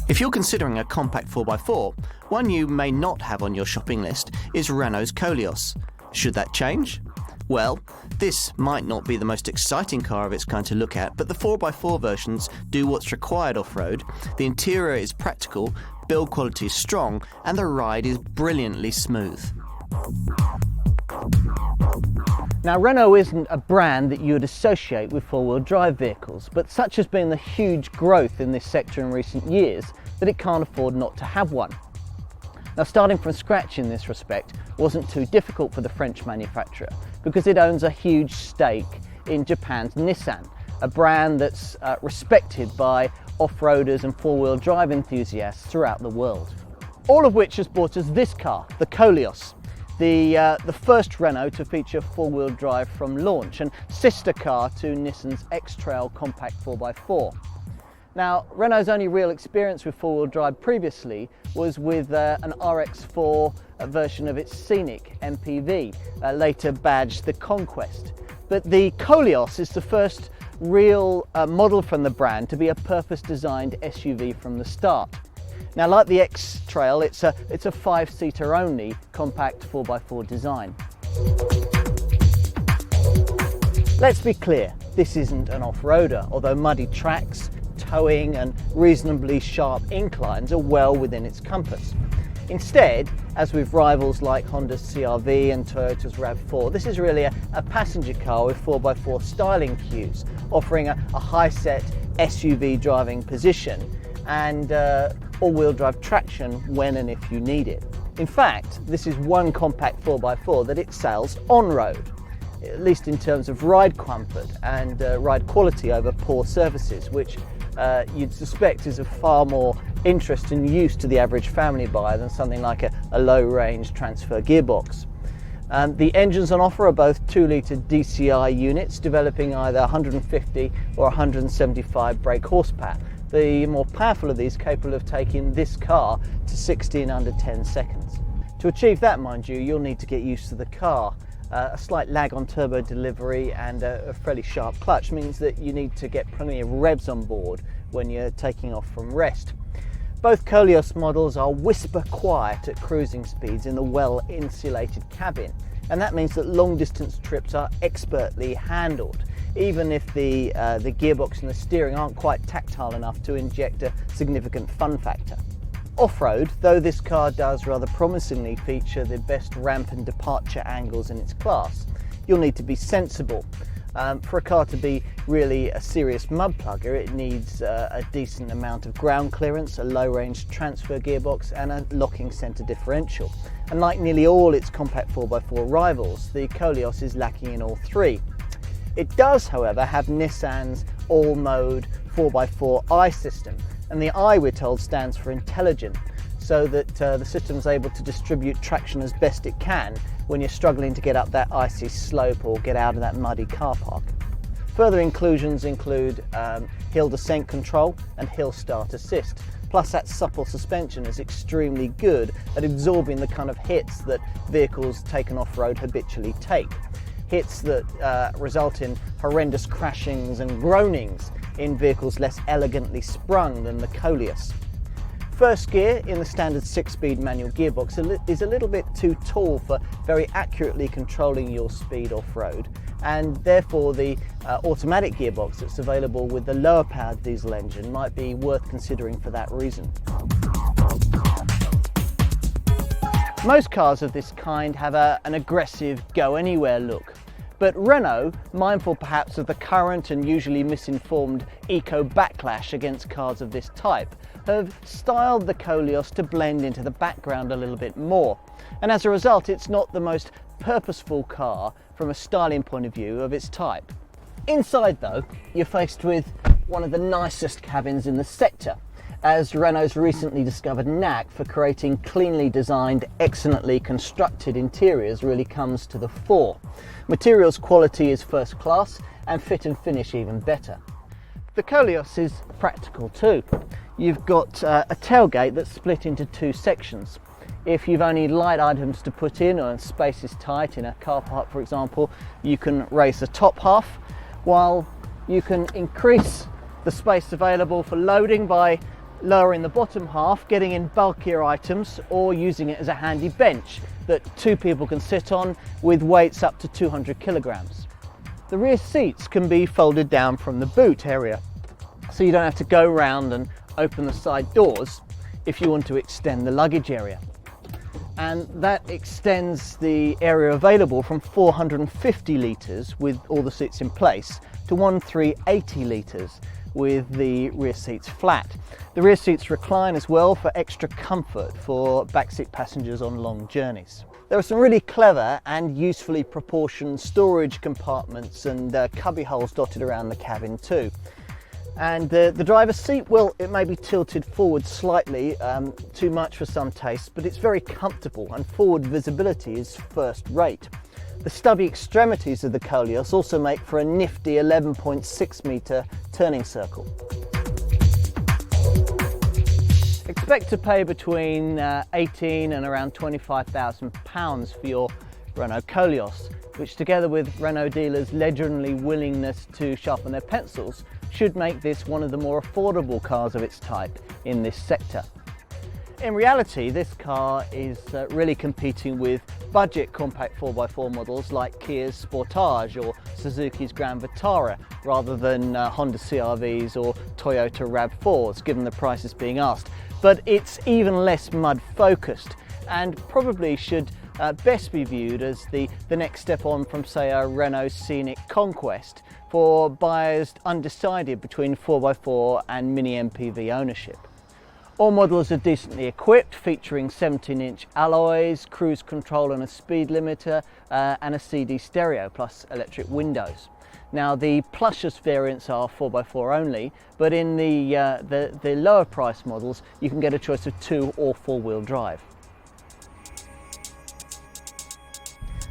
If you're considering a compact 4x4, one you may not have on your shopping list is Renault's Koleos. Should that change? Well, this might not be the most exciting car of its kind to look at, but the 4x4 versions do what's required off-road, the interior is practical, build quality is strong, and the ride is brilliantly smooth. Now, Renault isn't a brand that you would associate with four-wheel drive vehicles, but such has been the huge growth in this sector in recent years that it can't afford not to have one. Now, starting from scratch in this respect wasn't too difficult for the French manufacturer because it owns a huge stake in Japan's Nissan, a brand that's respected by off-roaders and four-wheel drive enthusiasts throughout the world. All of which has brought us this car, the Koleos, the first Renault to feature four-wheel drive from launch and sister car to Nissan's X-Trail compact 4x4. Now, Renault's only real experience with four-wheel drive previously was with an RX-4 version of its Scenic MPV, later badged the Conquest. But the Koleos is the first real model from the brand to be a purpose-designed SUV from the start. Now, like the X-Trail, it's a five-seater only compact 4x4 design. Let's be clear, this isn't an off-roader, although muddy tracks, towing and reasonably sharp inclines are well within its compass. Instead, as with rivals like Honda's CR-V and Toyota's RAV4, this is really a passenger car with 4x4 styling cues, offering a high-set SUV driving position and all-wheel drive traction when and if you need it. In fact, this is one compact 4x4 that excels on-road, at least in terms of ride comfort and ride quality over poor surfaces, which you'd suspect is of far more interest and use to the average family buyer than something like a low-range transfer gearbox. The engines on offer are both 2-litre DCI units, developing either 150 or 175 brake horsepower. The more powerful of these capable of taking this car to 60 in under 10 seconds. To achieve that, mind you, you'll need to get used to the car. A slight lag on turbo delivery and a fairly sharp clutch means that you need to get plenty of revs on board when you're taking off from rest. Both Koleos models are whisper quiet at cruising speeds in the well-insulated cabin, and that means that long-distance trips are expertly handled, even if the gearbox and the steering aren't quite tactile enough to inject a significant fun factor. Off-road, though this car does rather promisingly feature the best ramp and departure angles in its class, you'll need to be sensible. For a car to be really a serious mud plugger, it needs a decent amount of ground clearance, a low-range transfer gearbox and a locking centre differential. And like nearly all its compact 4x4 rivals, the Koleos is lacking in all three. It does, however, have Nissan's all-mode 4x4 I system, and the I, we're told, stands for intelligent, so that the system is able to distribute traction as best it can when you're struggling to get up that icy slope or get out of that muddy car park. Further inclusions include hill descent control and hill start assist, plus that supple suspension is extremely good at absorbing the kind of hits that vehicles taken off-road habitually take. Hits that result in horrendous crashings and groanings in vehicles less elegantly sprung than the Koleos. First gear in the standard 6-speed manual gearbox is a little bit too tall for very accurately controlling your speed off-road, and therefore the automatic gearbox that's available with the lower powered diesel engine might be worth considering for that reason. Most cars of this kind have an aggressive go-anywhere look, but Renault, mindful perhaps of the current and usually misinformed eco-backlash against cars of this type, have styled the Koleos to blend into the background a little bit more. And as a result, it's not the most purposeful car from a styling point of view of its type. Inside though, you're faced with one of the nicest cabins in the sector, as Renault's recently discovered knack for creating cleanly designed, excellently constructed interiors really comes to the fore. Materials quality is first class and fit and finish even better. The Koleos is practical too. You've got a tailgate that's split into two sections. If you've only light items to put in or space is tight in a car park, for example, you can raise the top half, while you can increase The space available for loading by lowering the bottom half, getting in bulkier items, or using it as a handy bench that two people can sit on with weights up to 200 kilograms. The rear seats can be folded down from the boot area, so you don't have to go round and open the side doors if you want to extend the luggage area. And that extends the area available from 450 litres with all the seats in place to 380 litres with the rear seats flat. The rear seats recline as well for extra comfort for backseat passengers on long journeys. There are some really clever and usefully proportioned storage compartments and cubby holes dotted around the cabin too. And the driver's seat, well, it may be tilted forward slightly, too much for some tastes, but it's very comfortable and forward visibility is first rate. The stubby extremities of the Koleos also make for a nifty 11.6 metre turning circle. Expect to pay between 18 and around £25,000 for your Renault Koleos, which together with Renault dealers' legendary willingness to sharpen their pencils should make this one of the more affordable cars of its type in this sector. In reality, this car is really competing with budget compact 4x4 models like Kia's Sportage or Suzuki's Grand Vitara, rather than Honda CR-Vs or Toyota RAV4s, given the prices being asked. But it's even less mud focused and probably should best be viewed as the next step on from, say, a Renault Scenic Conquest for buyers undecided between 4x4 and mini MPV ownership. All models are decently equipped, featuring 17-inch alloys, cruise control and a speed limiter, and a CD stereo plus electric windows. Now, the plushest variants are 4x4 only, but in the lower price models you can get a choice of 2 or 4-wheel drive.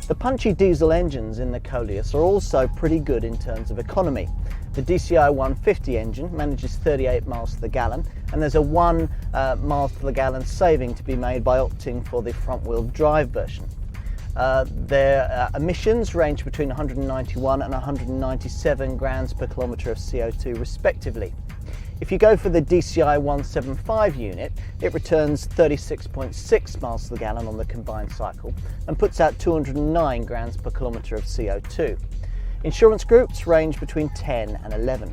The punchy diesel engines in the Koleos are also pretty good in terms of economy. The DCI 150 engine manages 38 miles to the gallon, and there's a 1 miles to the gallon saving to be made by opting for the front-wheel drive version. Their emissions range between 191 and 197 grams per kilometre of CO2 respectively. If you go for the DCI 175 unit, it returns 36.6 miles to the gallon on the combined cycle and puts out 209 grams per kilometre of CO2. Insurance groups range between 10 and 11.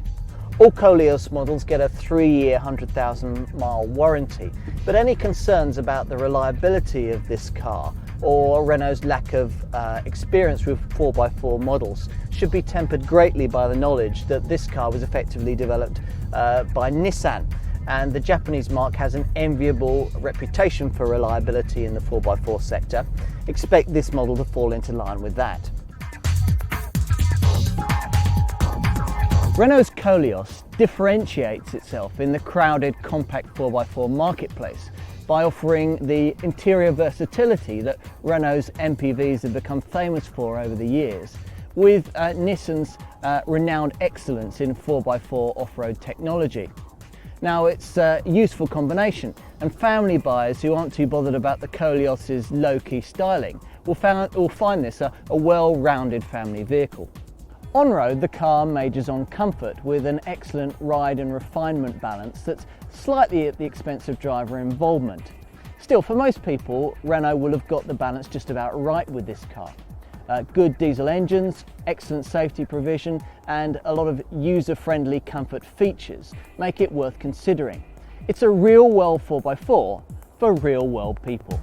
All Koleos models get a 3-year 100,000 mile warranty, but any concerns about the reliability of this car or Renault's lack of experience with 4x4 models should be tempered greatly by the knowledge that this car was effectively developed by Nissan, and the Japanese marque has an enviable reputation for reliability in the 4x4 sector. Expect this model to fall into line with that. Renault's Koleos differentiates itself in the crowded compact 4x4 marketplace by offering the interior versatility that Renault's MPVs have become famous for over the years, with Nissan's renowned excellence in 4x4 off-road technology. Now, it's a useful combination, and family buyers who aren't too bothered about the Koleos' low-key styling will find this a well-rounded family vehicle. On-road, the car majors on comfort with an excellent ride and refinement balance that's slightly at the expense of driver involvement. Still, for most people, Renault will have got the balance just about right with this car. Good diesel engines, excellent safety provision, and a lot of user-friendly comfort features make it worth considering. It's a real world 4x4 for real world people.